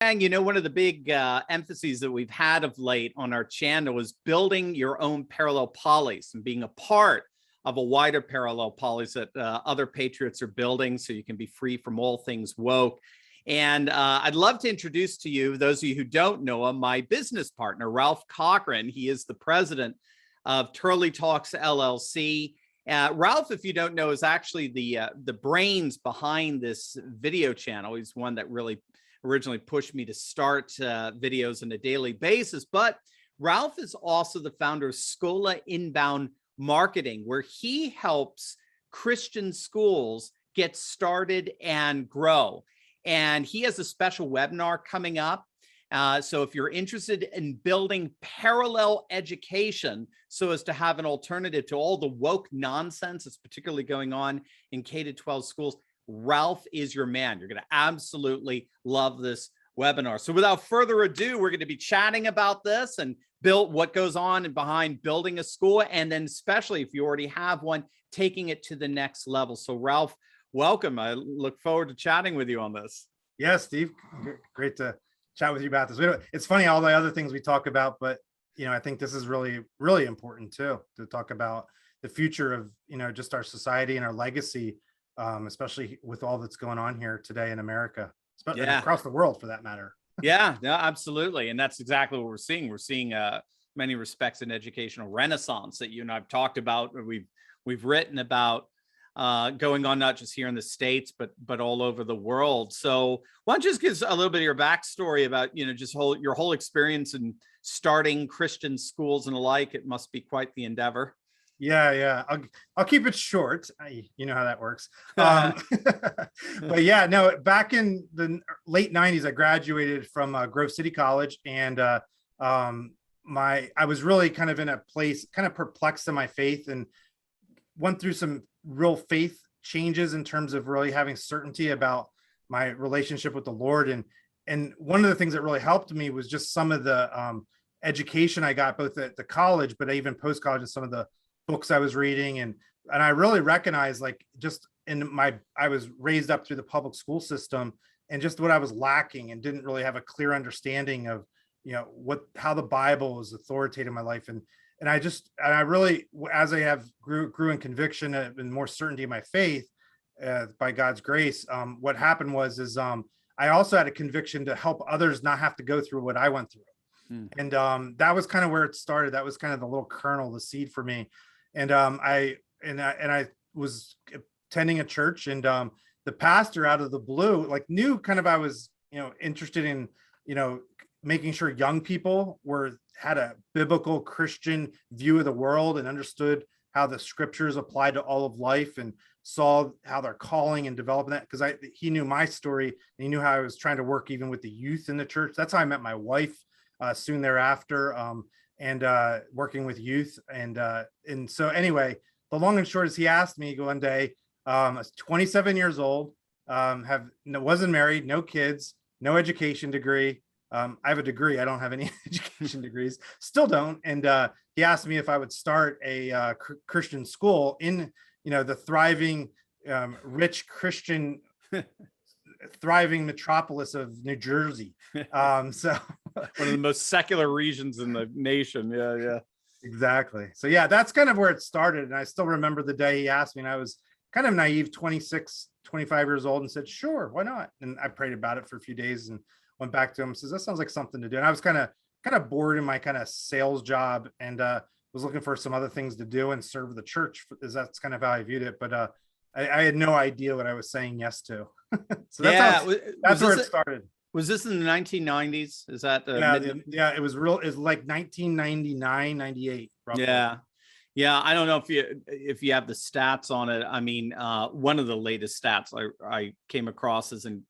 And one of the big emphases that we've had of late on our channel is building your own parallel polys and being a part of a wider parallel polys that other patriots are building, so you can be free from all things woke. And I'd love to introduce to you, those of you who don't know him, my business partner, Ralph Cochran. He is the president of Turley Talks LLC. Ralph, if you don't know, is actually the brains behind this video channel. He's one that really originally pushed me to start videos on a daily basis. But Ralph is also the founder of Scola Inbound Marketing, where he helps Christian schools get started and grow. And he has a special webinar coming up. So if you're interested in building parallel education so as to have an alternative to all the woke nonsense that's particularly going on in K-12 schools, Ralph is your man. You're going to absolutely love this webinar. So without further ado, we're going to be chatting about this and build what goes on behind building a school. And then especially if you already have one, taking it to the next level. So Ralph, welcome. I look forward to chatting with you on this. Yeah, Steve, great to chat with you about this. It's funny, all the other things we talk about, but, I think this is really, really important too, to talk about the future of, just our society and our legacy, especially with all that's going on here today in America, and across the world for that matter. Yeah, absolutely. And that's exactly what we're seeing. We're seeing many respects an educational renaissance that you and I've talked about. We've written about going on not just here in the States, but all over the world. So why don't you just give us a little bit of your backstory about, just your whole experience in starting Christian schools and the like. It must be quite the endeavor. Yeah. I'll keep it short. You know how that works. But yeah, no, back in the late 90s, I graduated from Grove City College, and I was really kind of in a place, kind of perplexed in my faith, and went through some real faith changes in terms of really having certainty about my relationship with the Lord. And one of the things that really helped me was just some of the education I got both at the college, but even post-college, and some of the books I was reading. And I really recognized, like, just I was raised up through the public school system, and just what I was lacking, and didn't really have a clear understanding of, how the Bible is authoritative in my life. And I really, as I have grew in conviction and more certainty in my faith, by God's grace, what happened was I also had a conviction to help others not have to go through what I went through. And that was kind of where it started. That was kind of the little kernel, the seed for me. And I was attending a church, and the pastor, out of the blue, knew kind of I was, interested in, making sure young people had a biblical Christian view of the world, and understood how the scriptures apply to all of life, and saw how they're calling and developing that, because he knew my story, and he knew how I was trying to work even with the youth in the church. That's how I met my wife soon thereafter, and working with youth. And so anyway, the long and short is, he asked me one day, I was 27 years old, wasn't married, no kids, no education degree. I have a degree. I don't have any education degrees, still don't. And he asked me if I would start a Christian school in, the thriving, rich Christian, thriving metropolis of New Jersey. So one of the most secular regions in the nation. Yeah. Exactly. So yeah, that's kind of where it started. And I still remember the day he asked me, and I was kind of naive, 26, 25 years old, and said, sure, why not? And I prayed about it for a few days, and went back to him and says, that sounds like something to do. And I was kind of bored in my kind of sales job, and was looking for some other things to do and serve the church, because that's kind of how I viewed it. But I had no idea what I was saying yes to. So that's where it started. Was this in the 1990s? Is that yeah, it was like 1999, 98. Roughly. Yeah. I don't know if you have the stats on it. I mean, one of the latest stats I came across is in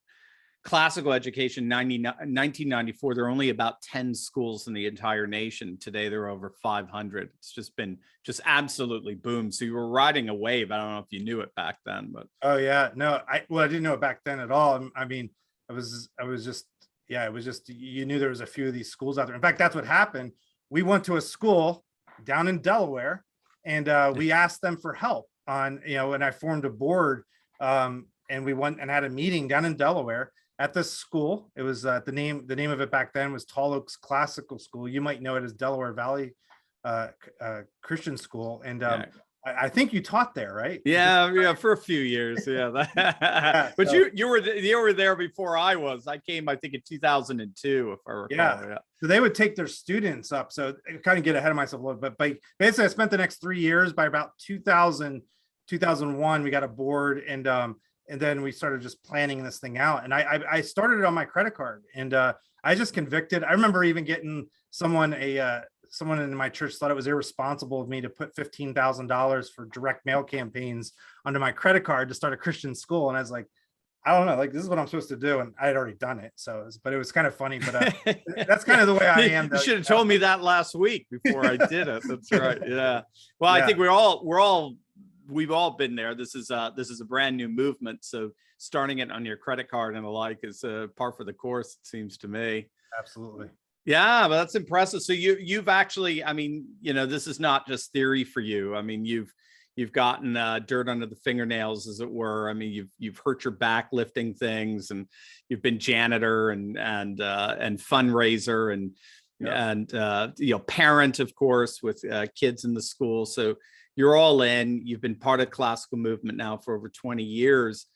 classical education, 1994, there are only about 10 schools in the entire nation. Today, there are over 500. It's just been absolutely boom. So you were riding a wave. I don't know if you knew it back then, but. Oh yeah, no, I didn't know it back then at all. I mean, it was just, you knew there was a few of these schools out there. In fact, that's what happened. We went to a school down in Delaware, and we asked them for help on, and I formed a board, and we went and had a meeting down in Delaware. at this school. It was the name of it back then was Tall Oaks Classical School. You might know it as Delaware Valley Christian School. And Yeah. I think you taught there, right? Yeah, for a few years. Yeah. Yeah, But so, you were there before I was. I came, I think, in 2002, if I recall. Yeah. so they would take their students up. So I kind of get ahead of myself a little bit, but basically I spent the next 3 years. By about 2001, we got a board, and then we started just planning this thing out. And I started it on my credit card, and I just convicted. I remember even getting someone in my church thought it was irresponsible of me to put $15,000 for direct mail campaigns onto my credit card to start a Christian school. And I was like, I don't know, like, this is what I'm supposed to do. And I had already done it. But it was kind of funny, but that's kind of the way I am. You should have told me that last week before I did it. That's right. Yeah. Well, I think we've all been there. This is a brand new movement. So starting it on your credit card and the like is par for the course, it seems to me. Absolutely. Yeah, but that's impressive. So you've actually, I mean, this is not just theory for you. I mean, you've gotten dirt under the fingernails, as it were. I mean, you've hurt your back lifting things, and you've been janitor and fundraiser and parent, of course, with kids in the school. So you're all in. You've been part of classical movement now for over 20 years.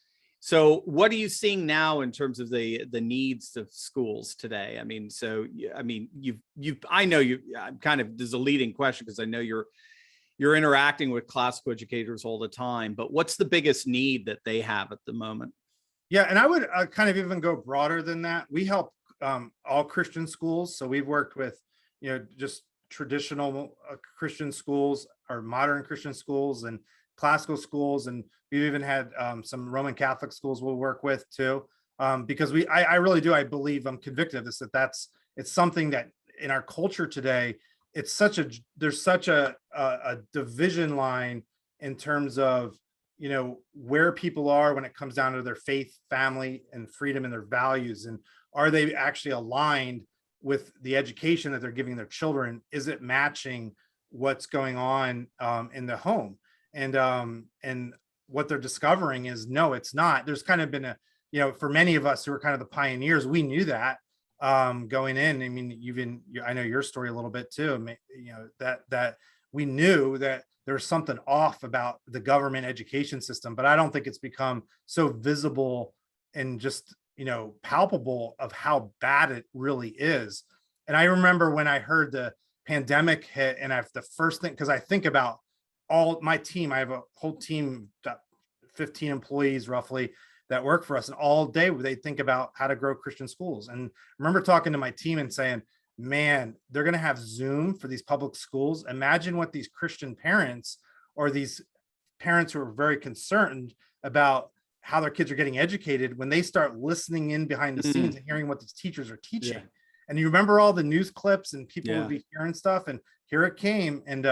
So what are you seeing now in terms of the needs of schools today? I mean, I know I'm kind of, this is a leading question because I know you're interacting with classical educators all the time, but what's the biggest need that they have at the moment? Yeah, and I would kind of even go broader than that. We help all Christian schools. So we've worked with, just traditional Christian schools or modern Christian schools and classical schools, and we've even had some Roman Catholic schools we'll work with too, because I really do, I believe, I'm convicted of this, it's something that in our culture today, there's such a division line in terms of where people are when it comes down to their faith, family, and freedom, and their values, and are they actually aligned with the education that they're giving their children? Is it matching what's going on in the home? And what they're discovering is, no, it's not. There's kind of been for many of us who are kind of the pioneers, we knew that going in. I mean, I know your story a little bit too, that we knew that there was something off about the government education system, but I don't think it's become so visible and just, palpable of how bad it really is. And I remember when I heard the pandemic hit, and the first thing, because I think about all my team, I have a whole team, 15 employees roughly, that work for us, and all day they think about how to grow Christian schools. And I remember talking to my team and saying, man, they're going to have Zoom for these public schools. Imagine what these Christian parents, or these parents who are very concerned about how their kids are getting educated, when they start listening in behind the scenes and hearing what these teachers are teaching. Yeah. And you remember all the news clips, and people would be hearing stuff, and here it came. And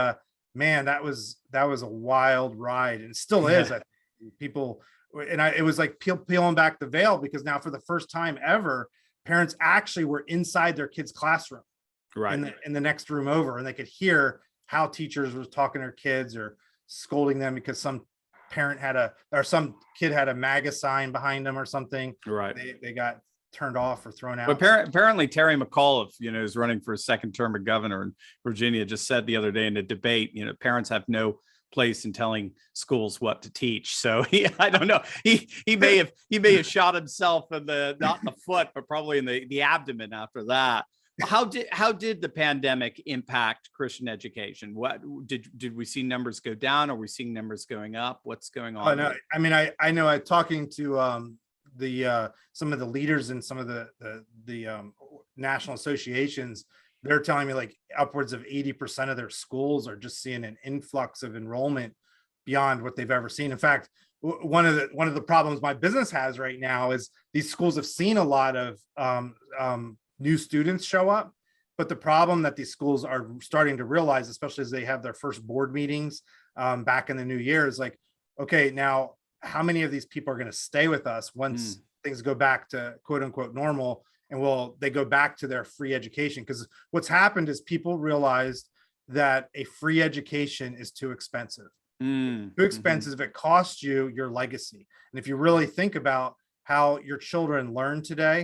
man, that was a wild ride, and still is. People, and it was like peeling back the veil, because now for the first time ever, parents actually were inside their kids' classroom, right, in the next room over, and they could hear how teachers were talking to their kids or scolding them because some kid had a MAGA sign behind them or something. Right, they got turned off or thrown out. But apparently Terry McAuliffe, is running for a second term of governor in Virginia, just said the other day in a debate, parents have no place in telling schools what to teach. So I don't know. He may have shot himself not in the foot, but probably in the abdomen after that. How did the pandemic impact Christian education? What did we see numbers go down? Are we seeing numbers going up? What's going on? No, I mean, I know talking to some of the leaders in some of the national associations, they're telling me like upwards of 80% of their schools are just seeing an influx of enrollment beyond what they've ever seen. In fact, one of the problems my business has right now is these schools have seen a lot of new students show up, but the problem that these schools are starting to realize, especially as they have their first board meetings back in the new year, is like, okay, now how many of these people are going to stay with us once things go back to quote unquote normal, and will they go back to their free education? Because what's happened is people realized that a free education is too expensive. Too expensive. It costs you your legacy. And if you really think about how your children learn today,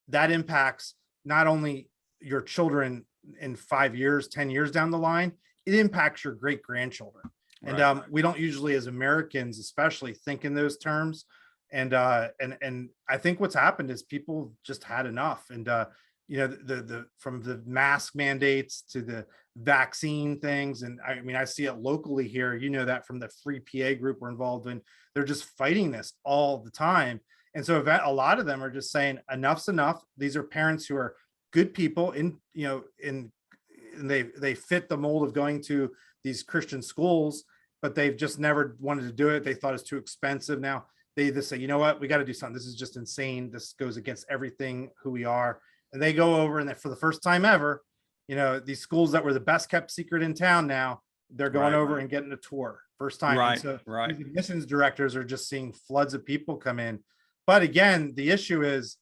that impacts not only your children in 5 years, 10 years down the line, it impacts your great grandchildren. And Right. we don't usually, as Americans, especially, think in those terms. And I think what's happened is people just had enough. And the from the mask mandates to the vaccine things, and I mean, I see it locally here. You know that from the Free PA group we're involved in, they're just fighting this all the time. And so a lot of them are just saying enough's enough. These are parents who are good people and they fit the mold of going to these Christian schools, but they've just never wanted to do it. They thought it's too expensive. Now they just say, you know what, we got to do something. This is just insane. This goes against everything who we are. And they go over, and for the first time ever, these schools that were the best kept secret in town, now they're going over and getting a tour. First time. Right. And so Right. these admissions directors are just seeing floods of people come in. But again, the issue is,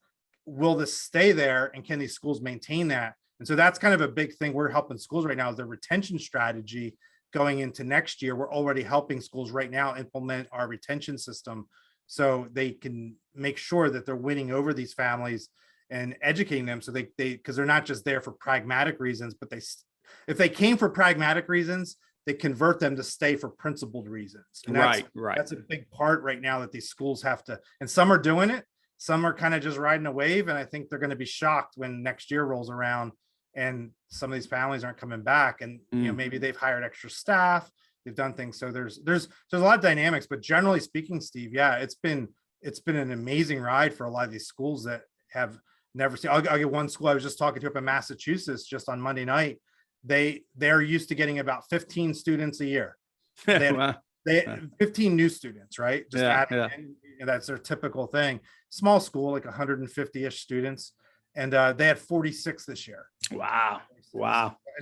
will this stay there, and can these schools maintain that? And so that's kind of a big thing we're helping schools right now, is the retention strategy going into next year. We're already helping schools right now implement our retention system so they can make sure that they're winning over these families and educating them, so they because they're not just there for pragmatic reasons, but if they came for pragmatic reasons, they convert them to stay for principled reasons. And Right. that's a big part right now that these schools have to, and some are doing it, some are kind of just riding a wave. And I think they're going to be shocked when next year rolls around and some of these families aren't coming back. And maybe they've hired extra staff, they've done things. So there's a lot of dynamics, but generally speaking, Steve, yeah, it's been an amazing ride for a lot of these schools that have never seen. I'll get one school I was just talking to up in Massachusetts just on Monday night. They're used to getting about 15 students a year. They had 15 new students, right? Just adding in, that's their typical thing. Small school, like 150-ish students, and they had 46 this year. Wow.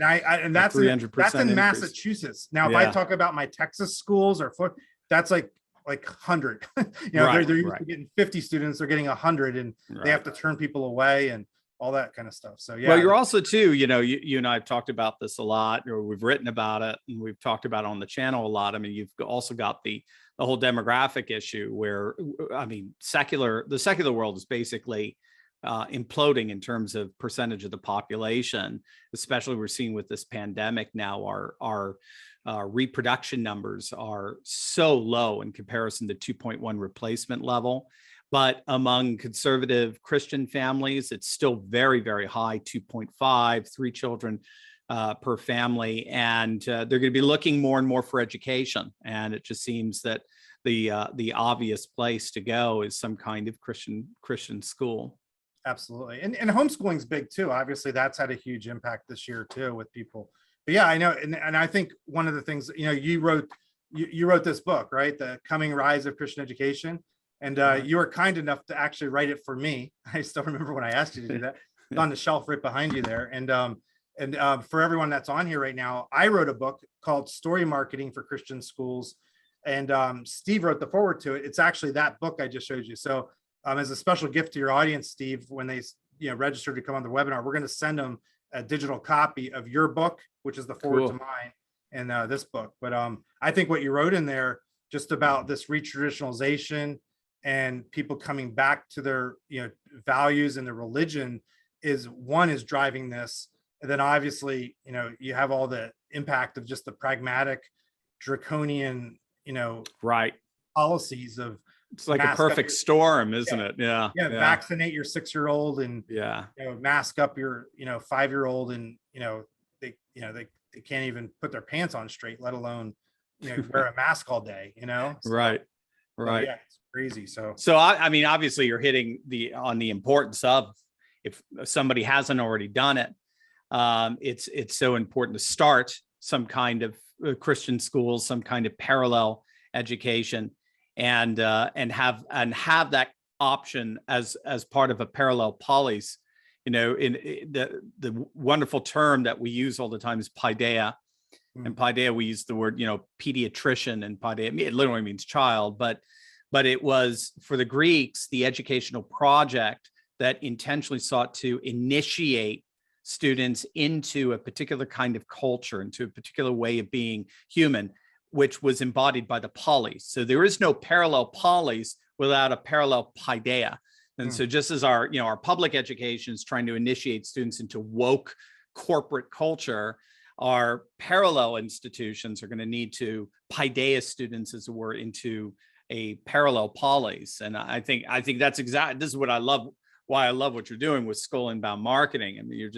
And that's in Massachusetts. Now, if I talk about my Texas schools or Florida, that's like 100. They're used to getting 50 students, they're getting 100, and they have to turn people away and all that kind of stuff. So yeah. Well, you're also too, you and I have talked about this a lot, or we've written about it, and we've talked about it on the channel a lot. I mean, you've also got the whole demographic issue where, I mean, the secular world is basically imploding in terms of percentage of the population. Especially we're seeing with this pandemic now, our reproduction numbers are so low in comparison to 2.1 replacement level. But among conservative Christian families, it's still very, very high, 2.5, 3 children per family. And they're going to be looking more and more for education. And it just seems that the obvious place to go is some kind of Christian school. Absolutely. And homeschooling is big too. Obviously, that's had a huge impact this year too with people. But yeah, I know. And I think one of the things, you wrote this book, right? The Coming Rise of Christian Education. And you were kind enough to actually write it for me. I still remember when I asked you to do that. It's on the shelf right behind you there. And for everyone that's on here right now, I wrote a book called Story Marketing for Christian Schools. And Steve wrote the foreword to it. It's actually that book I just showed you. So as a special gift to your audience, Steve, when they register to come on the webinar, we're going to send them a digital copy of your book, which is the foreword to mine, and this book. But I think what you wrote in there just about this retraditionalization and people coming back to their values and their religion is driving this. And then obviously you have all the impact of just the pragmatic draconian policies of, it's like a perfect storm, isn't it? Yeah. Vaccinate your 6-year-old and mask up your 5-year-old, and they can't even put their pants on straight, let alone wear a mask all day. So, right. Yeah, it's crazy. So I mean, obviously you're hitting on the importance of, if somebody hasn't already done it, it's so important to start some kind of Christian schools, some kind of parallel education, and have that option as part of a parallel polis. In the wonderful term that we use all the time is paideia. And paideia, we use the word, pediatrician, and paideia, it literally means child, but it was, for the Greeks, the educational project that intentionally sought to initiate students into a particular kind of culture, into a particular way of being human, which was embodied by the polis. So there is no parallel polis without a parallel paideia. And so just as our, our public education is trying to initiate students into woke corporate culture, our parallel institutions are going to need to paideia students, as it were, into a parallel polis. And I think that's exactly, this is what I love, why I love what you're doing with school inbound marketing. I mean,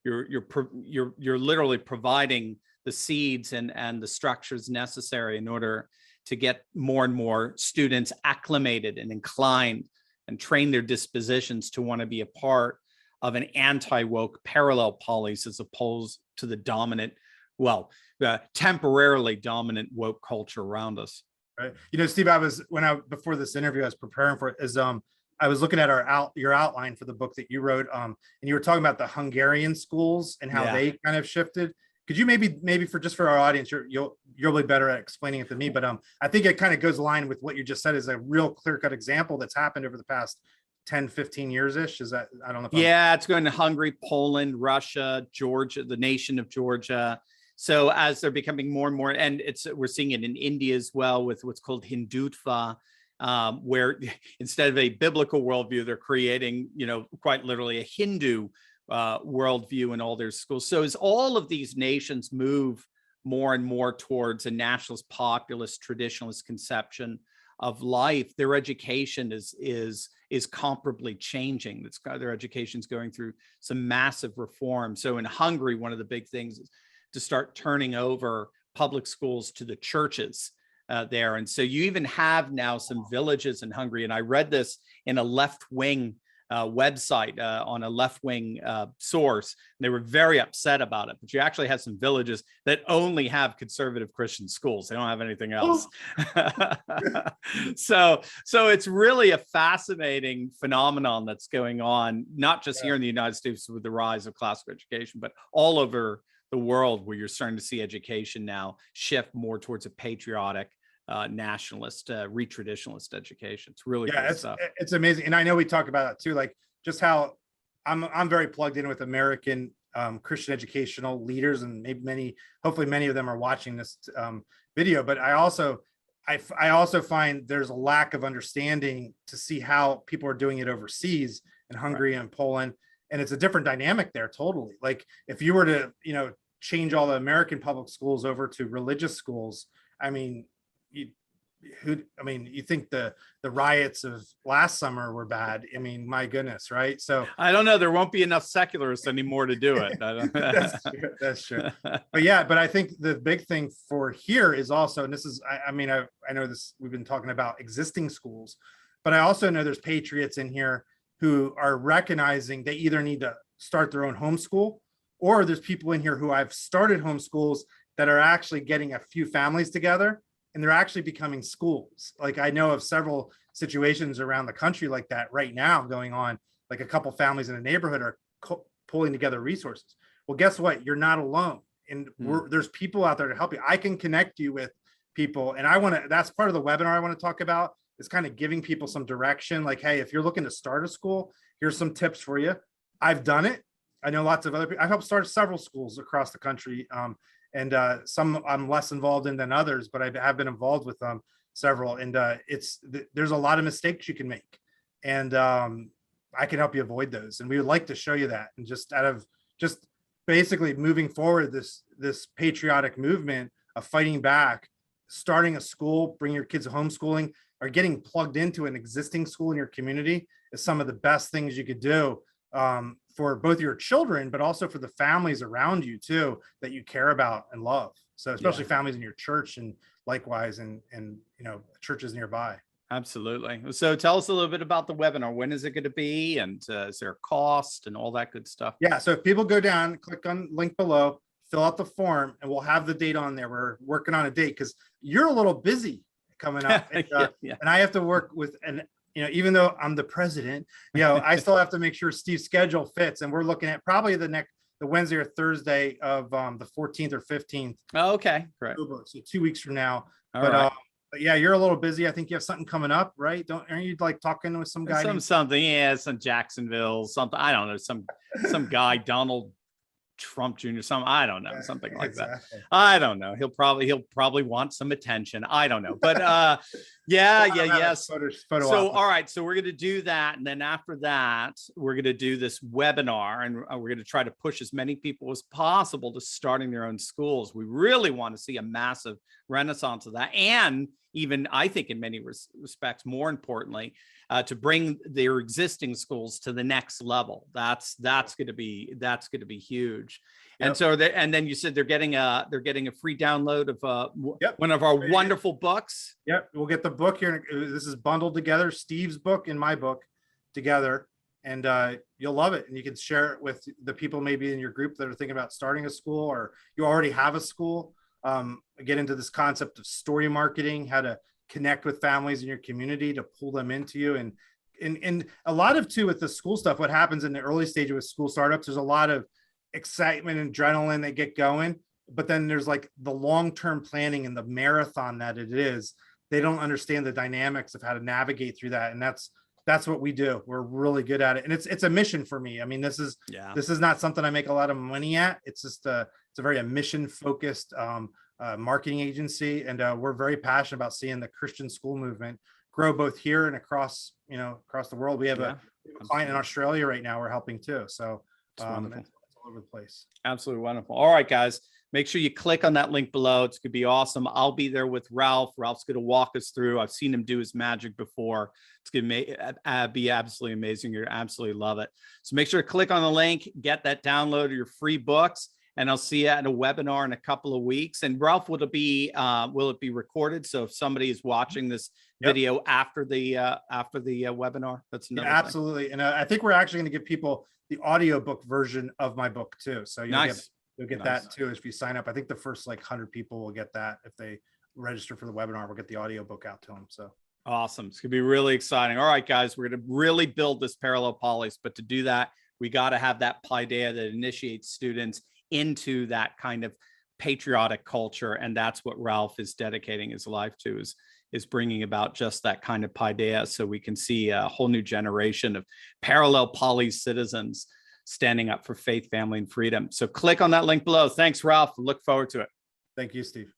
you're literally providing the seeds and the structures necessary in order to get more and more students acclimated and inclined and train their dispositions to want to be a part of an anti-woke parallel polis, as opposed to the dominant, temporarily dominant woke culture around us. Right. Steve, before this interview, I was preparing for it, I was looking at your outline for the book that you wrote, and you were talking about the Hungarian schools and how they kind of shifted. Could you maybe for our audience, you're really better at explaining it than me, but I think it kind of goes aligned with what you just said, is a real clear-cut example that's happened over the past 10, 15 years-ish. Is that, I don't know. It's going to Hungary, Poland, Russia, Georgia, the nation of Georgia. So as they're becoming more and more, and we're seeing it in India as well with what's called Hindutva, where instead of a biblical worldview, they're creating, quite literally a Hindu worldview in all their schools. So as all of these nations move more and more towards a nationalist, populist, traditionalist conception of life, their education is comparably changing. Their education is going through some massive reform. So in Hungary, one of the big things is to start turning over public schools to the churches there. And so you even have now some villages in Hungary. And I read this in a left-wing website on a left-wing source. And they were very upset about it. But you actually have some villages that only have conservative Christian schools. They don't have anything else. So it's really a fascinating phenomenon that's going on, not just here in the United States with the rise of classical education, but all over the world, where you're starting to see education now shift more towards a patriotic, nationalist, retraditionalist education. It's really good stuff. It's amazing. And I know we talk about it too, like just how I'm very plugged in with American Christian educational leaders, and hopefully many of them are watching this video. But I also find there's a lack of understanding to see how people are doing it overseas in Hungary and Poland. And it's a different dynamic there, totally. Like if you were to, change all the American public schools over to religious schools, I mean, you think the riots of last summer were bad. I mean, my goodness, right? So I don't know. There won't be enough secularists anymore to do it. That's true. But I think the big thing for here is also, and this is, I know this, we've been talking about existing schools, but I also know there's patriots in here who are recognizing they either need to start their own homeschool, or there's people in here who I've started homeschools that are actually getting a few families together and they're actually becoming schools. Like I know of several situations around the country like that right now going on, like a couple families in a neighborhood are pulling together resources. Well, guess what? You're not alone. And there's people out there to help you. I can connect you with people. And that's part of the webinar I want to talk about, is kind of giving people some direction. Like, hey, if you're looking to start a school, here's some tips for you. I've done it. I know lots of other people. I've helped start several schools across the country. And some I'm less involved in than others, but I have been involved with several. And there's a lot of mistakes you can make. And I can help you avoid those. And we would like to show you that. And just basically moving forward, this patriotic movement of fighting back, starting a school, bring your kids to homeschooling, or getting plugged into an existing school in your community is some of the best things you could do for both your children, but also for the families around you too, that you care about and love. So especially families in your church, and likewise, and churches nearby. Absolutely. So tell us a little bit about the webinar. When is it going to be? And is there a cost and all that good stuff? Yeah. So if people go down, click on link below, fill out the form, and we'll have the date on there. We're working on a date because you're a little busy coming up. And, and I have to work with, and even though I'm the president, I still have to make sure Steve's schedule fits. And we're looking at probably the Wednesday or Thursday of the 14th or 15th. Oh, okay, great. So 2 weeks from now. But yeah, you're a little busy. I think you have something coming up, right? Aren't you like talking with some guy? Some Jacksonville, something. I don't know. Some guy, Donald Trump Jr. something. I don't know, something like Exactly. that. I don't know. He'll probably want some attention. I don't know. But yes. So all right, so we're going to do that, and then after that, we're going to do this webinar, and we're going to try to push as many people as possible to starting their own schools. We really want to see a massive renaissance of that, and even I think in many respects, more importantly, to bring their existing schools to the next level. That's going to be huge. Yep. And so, and then you said they're getting a free download of one of our wonderful books. Yep, we'll get the book here. This is bundled together, Steve's book and my book together, and you'll love it. And you can share it with the people maybe in your group that are thinking about starting a school, or you already have a school. Get into this concept of story marketing, how to connect with families in your community to pull them into you. And a lot of too with the school stuff, what happens in the early stage with school startups, there's a lot of excitement and adrenaline that get going, but then there's like the long-term planning and the marathon that it is. They don't understand the dynamics of how to navigate through that. And that's what we do. We're really good at it. And it's a mission for me. I mean, this is not something I make a lot of money at. It's just it's a very mission focused marketing agency. And we're very passionate about seeing the Christian school movement grow both here and across the world. We have a client in Australia right now we're helping too. So it's all over the place. Absolutely wonderful. All right, guys. Make sure you click on that link below. It's going to be awesome. I'll be there with Ralph. Ralph's going to walk us through. I've seen him do his magic before. It's going to be absolutely amazing. You're absolutely love it. So make sure to click on the link, get that download of your free books, and I'll see you at a webinar in a couple of weeks. And Ralph, will it be recorded? So if somebody is watching this video after the webinar, that's another thing. Absolutely. And I think we're actually going to give people the audiobook version of my book too. So you'll get that too if you sign up. I think the first 100 people will get that if they register for the webinar. We'll get the audiobook out to them. So awesome. It's gonna be really exciting. All right, guys, we're gonna really build this parallel polys, but to do that, we got to have that paideia that initiates students into that kind of patriotic culture, and that's what Ralph is dedicating his life to, is bringing about just that kind of paideia, so we can see a whole new generation of parallel poly citizens standing up for faith, family, and freedom. So click on that link below. Thanks, Ralph. Look forward to it. Thank you, Steve.